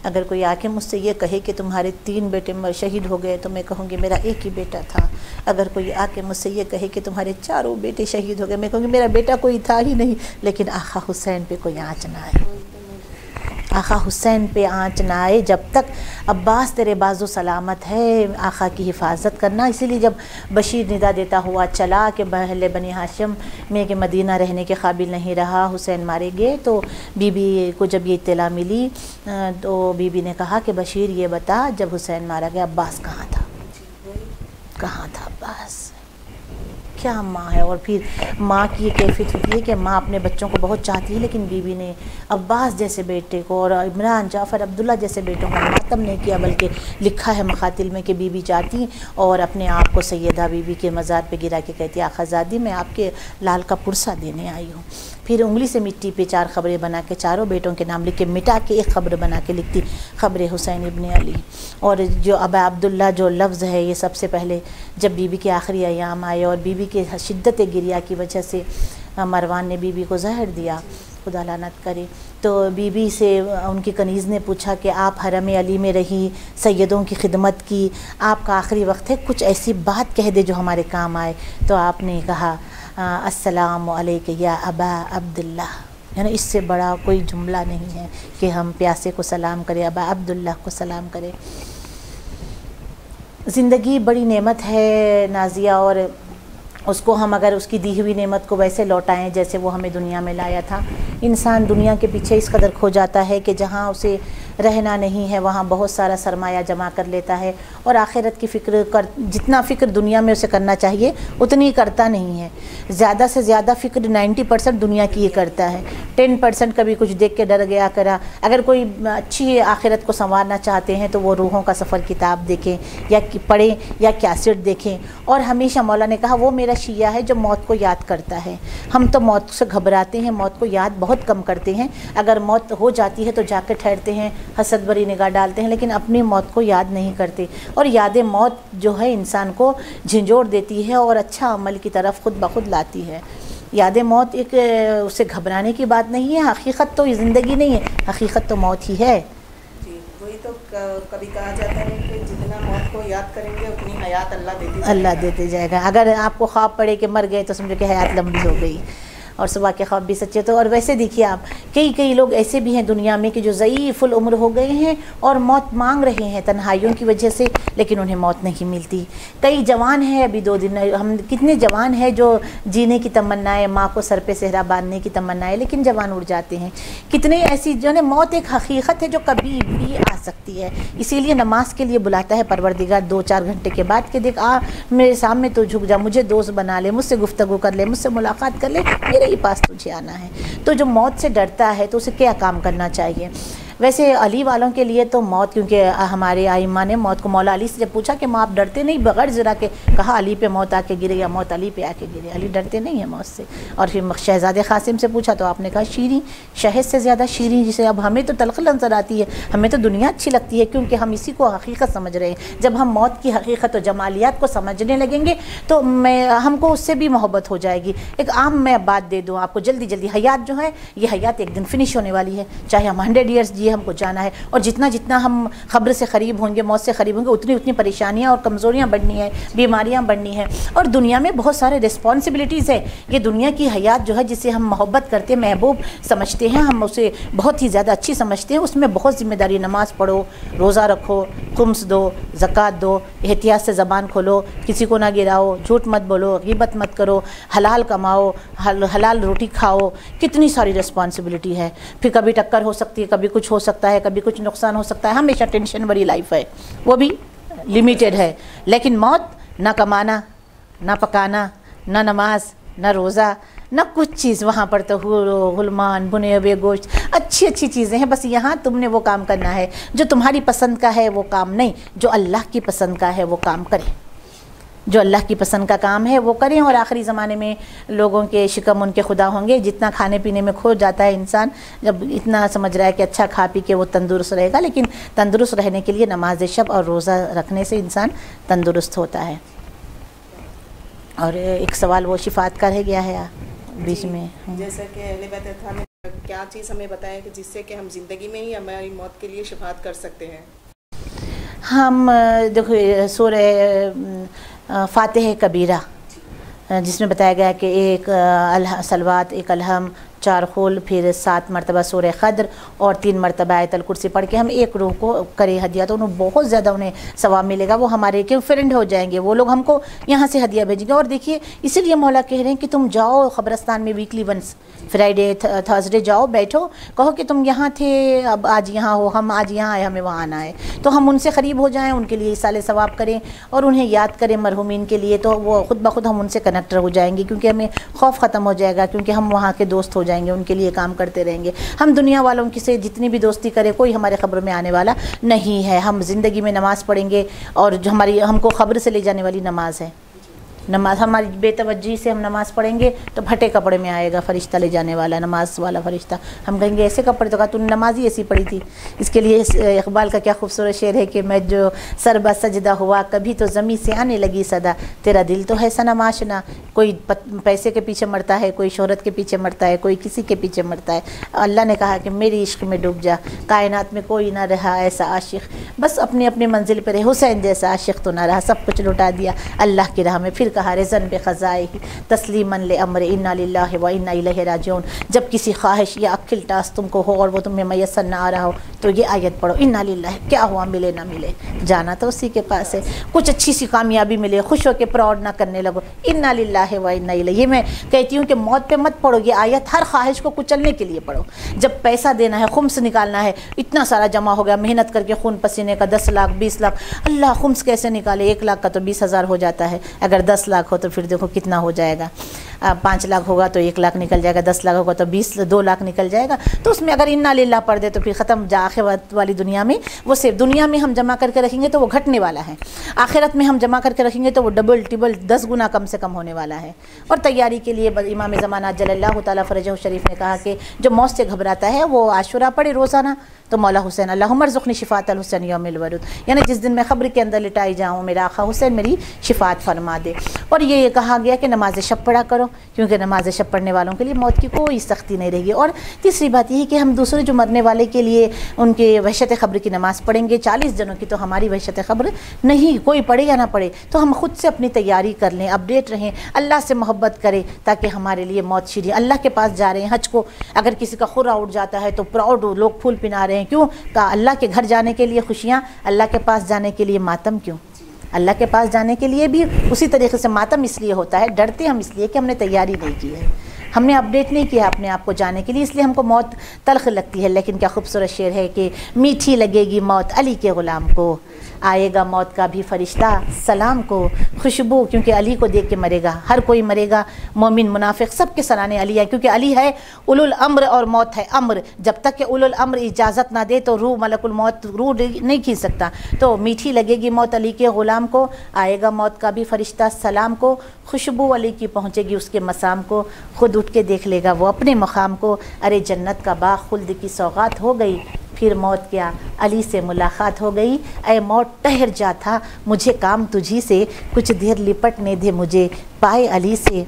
اگر کوئی آ کے مجھ سے یہ کہے کہ تمہارے 3 بیٹے شہید ہو گئے تو میں کہوں گی میرا 1 ہی بیٹا تھا. اگر کوئی آ کے مجھ سے یہ کہے کہ تمہارے 4 بیٹے شہید ہو گئے, میں کہوں گی میرا بیٹا کوئی تھا ہی نہیں. لیکن آقا حسین پہ کوئی آنچ نہ آئے, آقا حسین پہ آنچ نہ آئے جب تک عباس تیرے بازو سلامت ہے, آقا کی حفاظت کرنا. اسی لیے جب بشیر ندا دیتا ہوا چلا کہ اہل بنی ہاشم میں کہ مدینہ رہنے کے قابل نہیں رہا, حسین مارے گئے, تو بی بی کو جب یہ اطلاع ملی تو بی بی نے کہا کہ بشیر یہ بتا جب حسین مارا گیا عباس کہاں تھا, کہاں تھا عباس. کیا ماں ہے. اور پھر ماں کی یہ کیفیت ہوتی ہے کہ ماں اپنے بچوں کو بہت چاہتی ہے, لیکن بی بی نے عباس جیسے بیٹے کو اور عمران, جعفر, عبداللہ جیسے بیٹوں کو ختم نہیں کیا بلکہ لکھا ہے مخاطل میں کہ بی بی جاتی اور اپنے آپ کو سیدہ بی بی کے مزار پہ گرا کے کہتی آقا زادی میں آپ کے لال کا پرسہ دینے آئی ہوں. پھر انگلی سے مٹی پہ 4 خبریں بنا کے چاروں بیٹوں کے نام لکھ کے مٹا کے ایک خبر بنا کے لکھتی خبر حسین ابن علی. اور جو ابا عبداللہ جو لفظ ہے یہ سب سے پہلے جب بی بی کے آخری ایام آئے اور بی بی کے شدت گریہ کی وجہ سے مروان نے بی بی کو زہر دیا خدا لعنت کرے، تو بی بی سے ان کی کنیز نے پوچھا کہ آپ حرم علی میں رہی، سیدوں کی خدمت کی، آپ کا آخری وقت ہے، کچھ ایسی بات کہہ دے جو ہمارے کام آئے. تو آپ نے کہا السلام علیک یا ابا عبداللہ، یعنی اس سے بڑا کوئی جملہ نہیں ہے کہ ہم پیاسے کو سلام کریں، ابا عبداللہ کو سلام کریں. زندگی بڑی نعمت ہے نازیہ، اور اس کو ہم اگر اس کی دی ہوئی نعمت کو ویسے لوٹائیں جیسے وہ ہمیں دنیا میں لایا تھا. انسان دنیا کے پیچھے اس قدر کھو جاتا ہے کہ جہاں اسے رہنا نہیں ہے وہاں بہت سارا سرمایہ جمع کر لیتا ہے، اور آخرت کی فکر جتنا فکر دنیا میں اسے کرنا چاہیے اتنی کرتا نہیں ہے. زیادہ سے زیادہ فکر 90% دنیا کی یہ کرتا ہے، 10% کبھی کچھ دیکھ کے ڈر گیا کرا. اگر کوئی اچھی آخرت کو سنوارنا چاہتے ہیں تو وہ روحوں کا سفر کتاب دیکھیں یا پڑھیں یا کیسٹ دیکھیں. اور ہمیشہ مولا نے کہا وہ میرا شیعہ ہے جو موت کو یاد کرتا ہے. ہم تو موت سے گھبراتے ہیں، موت کو یاد بہت کم کرتے ہیں. اگر موت ہو جاتی ہے تو جا کے ٹھہرتے ہیں، حسد بری نگاہ ڈالتے ہیں، لیکن اپنی موت کو یاد نہیں کرتے. اور یاد موت جو ہے انسان کو جھنجھوڑ دیتی ہے اور اچھا عمل کی طرف خود بخود لاتی ہے. یاد موت ایک اسے گھبرانے کی بات نہیں ہے، حقیقت تو یہ زندگی نہیں ہے، حقیقت تو موت ہی ہے. جی وہی تو کبھی کہا جاتا ہے کہ جتنا موت کو یاد کریں گے اتنی حیات اللہ دیتے جائے گا. اگر آپ کو خواب پڑے کہ مر گئے تو سمجھو کہ حیات لمبی ہو گئی، اور صبح کے خواب بھی سچے. تو اور ویسے دیکھیے آپ کئی لوگ ایسے بھی ہیں دنیا میں کہ جو ضعیف العمر ہو گئے ہیں اور موت مانگ رہے ہیں تنہائیوں کی وجہ سے، لیکن انہیں موت نہیں ملتی. کئی جوان ہیں، ابھی 2 دن ہم کتنے جوان ہیں جو جینے کی تمنا ہے، ماں کو سر پہ صحرا باندھنے کی تمنا ہے، لیکن جوان اڑ جاتے ہیں. کتنے ایسی جو ہے موت ایک حقیقت ہے جو کبھی بھی آ سکتی ہے. اسی لیے نماز کے لیے بلاتا ہے پروردگار 2-4 گھنٹے کے بعد کہ دیکھ آ میرے سامنے تو جھک جا، مجھے دوست بنا لے، مجھ سے گفتگو کر لے، مجھ سے ملاقات کر لے، میرے ہی پاس تجھے آنا ہے. تو جو موت سے ڈرتا ہے تو اسے کیا کام کرنا چاہیے؟ ویسے علی والوں کے لیے تو موت، کیونکہ ہمارے ائمہ نے موت کو مولا علی سے جب پوچھا کہ ماں آپ ڈرتے نہیں، بغیر ذرا کے کہا علی پہ موت آ کے گرے یا موت علی پہ آ کے گرے، علی ڈرتے نہیں ہیں موت سے. اور پھر شہزادے قاسم سے پوچھا تو آپ نے کہا شیریں، شہد سے زیادہ شیریں، جسے اب ہمیں تو تلخ نظر آتی ہے، ہمیں تو دنیا اچھی لگتی ہے کیونکہ ہم اسی کو حقیقت سمجھ رہے ہیں. جب ہم موت کی حقیقت و جمالیات کو سمجھنے لگیں گے تو ہم کو اس سے بھی محبت ہو جائے گی. ایک عام میں بات دے دوں آپ کو جلدی، حیات جو ہے یہ حیات ایک دن فنش ہونے والی ہے، چاہے ہم 100 ایئرس جیے ہم کو جانا ہے. اور جتنا ہم خبر سے قریب ہوں گے، موت سے قریب ہوں گے، اتنی پریشانیاں اور کمزوریاں بڑھنی ہیں، بیماریاں بڑھنی ہیں. اور دنیا میں بہت سارے رسپانسبلٹیز ہیں. یہ دنیا کی حیات جو ہے جسے ہم محبت کرتے ہیں، محبوب سمجھتے ہیں، ہم اسے بہت ہی زیادہ اچھی سمجھتے ہیں. اس میں بہت ذمہ داری، نماز پڑھو، روزہ رکھو، خمس دو، زکوٰۃ دو، احتیاط سے زبان کھولو، کسی کو نہ گراؤ، جھوٹ مت بولو، غیبت مت کرو، حلال کماؤ، حلال روٹی کھاؤ. کتنی ساری رسپانسبلٹی ہے. پھر کبھی ٹکر ہو سکتی ہے، کبھی کچھ ہو سکتا ہے، کبھی کچھ نقصان ہو سکتا ہے. ہمیشہ ٹینشن بھری لائف ہے، وہ بھی لمیٹڈ ہے. لیکن موت نہ کمانا، نہ پکانا، نہ نماز، نہ روزہ، نہ کچھ چیز. وہاں پر تو غلمان، بنے ہوئے گوشت، اچھی چیزیں ہیں. بس یہاں تم نے وہ کام کرنا ہے جو تمہاری پسند کا ہے، وہ کام نہیں، جو اللہ کی پسند کا ہے وہ کام کریں. جو اللہ کی پسند کا کام ہے وہ کریں. اور آخری زمانے میں لوگوں کے شکم ان کے خدا ہوں گے. جتنا کھانے پینے میں کھو جاتا ہے انسان، جب اتنا سمجھ رہا ہے کہ اچھا کھا پی کے وہ تندرست رہے گا، لیکن تندرست رہنے کے لیے نماز شب اور روزہ رکھنے سے انسان تندرست ہوتا ہے. اور ایک سوال وہ شفاعت کا رہ گیا ہے بیچ میں. جیسا کہ اہل بیت اطہار نے کیا چیز ہمیں بتایا کہ جس سے کہ ہم زندگی میں ہی ہماری موت کے لیے شفاعت کر سکتے ہیں؟ ہم دیکھو سورہ فاتح کبیرہ جس میں بتایا گیا کہ ایک صلوات، ایک الحم، 4 خول، پھر 7 مرتبہ سورہ قدر اور 3 مرتبہ آیت الکرسی پڑھ کے ہم ایک روح کو کرے ہدیہ تو انہیں بہت زیادہ انہیں ثواب ملے گا. وہ ہمارے کے فرینڈ ہو جائیں گے، وہ لوگ ہم کو یہاں سے ہدیہ بھیجیں گے. اور دیکھیے اسی لیے مولا کہہ رہے ہیں کہ تم جاؤ قبرستان میں ویکلی ونس، فرائیڈے تھرسڈے جاؤ، بیٹھو، کہو کہ تم یہاں تھے، اب آج یہاں ہو، ہم آج یہاں آئے، ہمیں وہاں آنا ہے. تو ہم ان سے قریب ہو جائیں، ان کے لیے ایصال ثواب کریں اور انہیں یاد کریں مرحومین کے لیے. تو وہ خود بخود ہم ان سے کنیکٹ ہو جائیں گے، کیونکہ ہمیں خوف ختم ہو جائے گا، کیونکہ ہم وہاں کے دوست ہو جائیں گے، ان کے لیے کام کرتے رہیں گے. ہم دنیا والوں کی سے جتنی بھی دوستی کریں کوئی ہمارے خبر میں آنے والا نہیں ہے. ہم زندگی میں نماز پڑھیں گے اور جو ہم کو خبر سے لے جانے والی نماز ہے. نماز ہماری بے توجہی سے ہم نماز پڑھیں گے تو پھٹے کپڑے میں آئے گا فرشتہ لے جانے والا، نماز والا فرشتہ. ہم کہیں گے ایسے کپڑے، تو کہا تو نے نماز ہی ایسی پڑھی تھی. اس کے لیے اقبال کا کیا خوبصورت شعر ہے کہ میں جو سر بہ سجدہ ہوا کبھی تو زمین سے آنے لگی صدا، تیرا دل تو ہے صنم آشنا. کوئی پیسے کے پیچھے مرتا ہے، کوئی شہرت کے پیچھے مرتا ہے، کوئی کسی کے پیچھے مرتا ہے. اللہ نے کہا کہ میری عشق میں ڈوب جا، کائنات میں کوئی نہ رہا ایسا عاشق، بس اپنی اپنی منزل پہ رہے. حسین جیسا عاشق تو نہ رہا، سب کچھ لٹا دیا اللہ کی راہ میں. پھر کہا رضن بقضائہ تسلیما لامر انا للہ و انا الیہ راجعون. جب کسی خواہش یا عقل ٹاس تم کو ہو اور وہ تمہیں میسر نہ آ رہا ہو تو یہ آیت پڑھو، انا للہ. کیا ہوا ملے نہ ملے، جانا تو اسی کے پاس ہے. کچھ اچھی سی کامیابی ملے، خوش ہو کے پراؤڈ نہ کرنے لگو، انا للہ و انا الیہ. یہ میں کہتی ہوں کہ موت پہ مت پڑھو، یہ آیت ہر خواہش کو کچلنے کے لیے پڑھو. جب پیسہ دینا ہے، خمس نکالنا ہے، اتنا سارا جمع ہو گیا محنت کر کے خون پسینے کا 10 لاکھ 20 لاکھ، اللہ خمس کیسے نکالے؟ 1 لاکھ کا تو 20,000 ہو جاتا ہے، اگر 10 لاکھ ہو تو پھر دیکھو کتنا ہو جائے گا. 5 لاکھ ہوگا تو 1 لاکھ نکل جائے گا، 10 لاکھ ہوگا تو 2 لاکھ نکل جائے گا. تو اس میں اگر انا للہ پڑھ دے تو پھر ختم. آخرت والی دنیا میں وہ صرف دنیا میں ہم جمع کر کے رکھیں گے تو وہ گھٹنے والا ہے، آخرت میں ہم جمع کر کے رکھیں گے تو وہ ڈبل ٹبل 10 گنا کم سے کم ہونے والا ہے. اور تیاری کے لیے امام زمانہ جل اللہ تعالیٰ فرجہ شریف نے کہا کہ جو موت سے گھبراتا ہے وہ عاشورہ پڑھے روزانہ. تو مولا حسین اللہم ارزقنی شفاعت الحسین یوم الورود، یعنی جس دن میں قبر کے اندر لٹائی جاؤں میرا آقا حسین میری شفاعت فرما دے. اور یہ کہا گیا کہ نماز شب پڑھا کرو، کیونکہ نماز شب پڑھنے والوں کے لیے موت کی کوئی سختی نہیں رہے گی. اور تیسری بات یہ ہے کہ ہم دوسرے جو مرنے والے کے لیے ان کے وحشت قبر کی نماز پڑھیں گے 40 جنوں کی، تو ہماری وحشت قبر نہیں، کوئی پڑھے یا نہ پڑھے تو ہم خود سے اپنی تیاری کر لیں، اپڈیٹ رہیں، اللہ سے محبت کریں تاکہ ہمارے لیے موت شیریں. اللہ کے پاس جا رہے ہیں حج کو، اگر کسی کا خرا اٹھ جاتا ہے تو پراؤڈ ہو، لوگ پھول پنا رہے ہیں. کیوں؟ کہ اللہ کے گھر جانے کے لیے خوشیاں، اللہ کے پاس جانے کے لیے ماتم. کیوں؟ اللہ کے پاس جانے کے لیے بھی اسی طریقے سے ماتم اس لیے ہوتا ہے، ڈرتے ہم اس لیے کہ ہم نے تیاری نہیں کی ہے، ہم نے اپڈیٹ نہیں کیا اپنے آپ کو جانے کے لیے، اس لیے ہم کو موت تلخ لگتی ہے. لیکن کیا خوبصورت شعر ہے کہ میٹھی لگے گی موت علی کے غلام کو، آئے گا موت کا بھی فرشتہ سلام کو. خوشبو کیونکہ علی کو دیکھ کے مرے گا، ہر کوئی مرے گا، مومن منافق سب کے سرانے علی ہے، کیونکہ علی ہے اولو الامر اور موت ہے امر. جب تک کہ اولو الامر اجازت نہ دے تو روح ملک الموت روح نہیں کھینچ سکتا. تو میٹھی لگے گی موت علی کے غلام کو، آئے گا موت کا بھی فرشتہ سلام کو. خوشبو علی کی پہنچے گی اس کے مسام کو، خود اٹھ کے دیکھ لے گا وہ اپنے مقام کو. ارے جنت کا باغ خلد کی سوغات ہو گئی، پھر موت کیا علی سے ملاقات ہو گئی. اے موت ٹہر جا تھا مجھے کام تجھی سے، کچھ دیر لپٹنے دے مجھے پائے علی سے.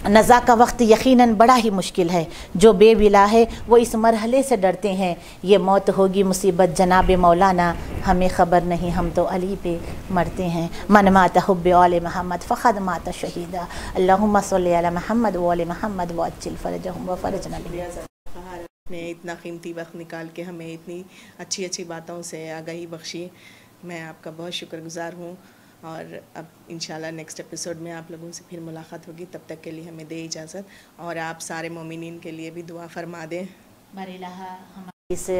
نزا کا وقت یقیناً بڑا ہی مشکل ہے، جو بے ولا ہے وہ اس مرحلے سے ڈرتے ہیں. یہ موت ہوگی مصیبت جناب مولانا، ہمیں خبر نہیں ہم تو علی پہ مرتے ہیں. من مات حب آل محمد فقد مات شہیدا، اللہم صلی علی محمد و آل محمد وعجل فرجہم و فرجنا بهم. نے اتنا قیمتی وقت نکال کے ہمیں اتنی اچھی اچھی باتوں سے آگاہی بخشی، میں آپ کا بہت شکر گزار ہوں. اور اب انشاءاللہ نیکسٹ ایپیسوڈ میں آپ لوگوں سے پھر ملاقات ہوگی، تب تک کے لیے ہمیں دے اجازت، اور آپ سارے مومنین کے لیے بھی دعا فرما دیں. بر الہ ہماری اس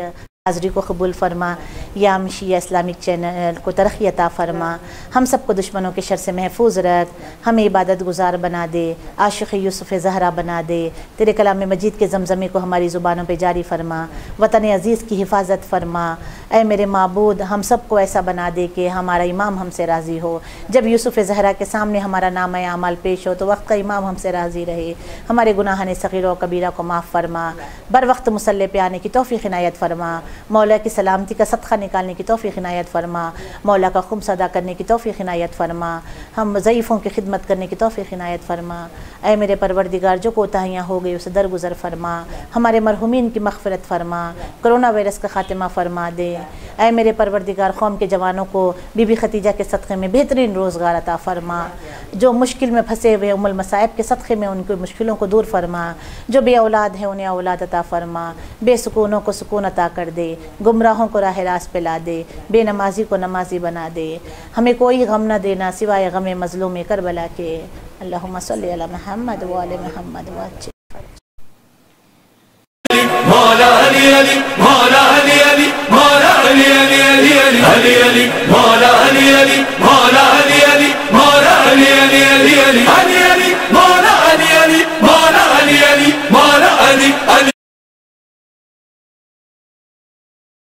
حاضری کو قبول فرما، یا مشیہ اسلامک چینل کو ترقی عطا فرما، ہم سب کو دشمنوں کے شر سے محفوظ رکھ، ہمیں عبادت گزار بنا دے، عاشق یوسف زہرا بنا دے. تیرے کلام مجید کے زمزمے کو ہماری زبانوں پہ جاری فرما، وطن عزیز کی حفاظت فرما. اے میرے معبود ہم سب کو ایسا بنا دے کہ ہمارا امام ہم سے راضی ہو. جب یوسف زہرا کے سامنے ہمارا نامہ اعمال پیش ہو تو وقت کا امام ہم سے راضی رہے. ہمارے گناہان صغیرہ و کبیرہ کو معاف فرما، بر وقت مصلی پہ آنے کی توفیق عنایت فرما، مولا کی سلامتی کا صدقہ نکالنے کی توفیق عنایت فرما، مولا کا خمس ادا کرنے کی توفیق عنایت فرما، ہم ضعیفوں کی خدمت کرنے کی توفیق عنایت فرما. اے میرے پروردگار جو کوتاہیاں ہو گئی اسے درگزر فرما، ہمارے مرحومین کی مغفرت فرما، کرونا وائرس کا خاتمہ فرما دے. اے میرے پروردگار قوم کے جوانوں کو بی بی خدیجہ کے صدقے میں بہترین روزگار عطا فرما، جو مشکل میں پھنسے ہوئے ام المصائب کے صدقے میں ان کی مشکلوں کو دور فرما، جو بے اولاد ہیں انہیں اولاد عطا فرما، بے سکونوں کو سکون عطا کر دے، گمراہوں کو راہ راست پہ لا دے، بے نمازی کو نمازی بنا دے. ہمیں کوئی غم نہ دینا سوائے غم مظلوم کربلا کے. اللہم صلی علی محمد و آل محمد وعجل. مولا علی علی مولا علی علی مولا علی علی علی علی علی علی مولا علی علی مولا علی علی مولا علی علی علی علی علی علی مولا علی علی مولا علی علی مولا علی علی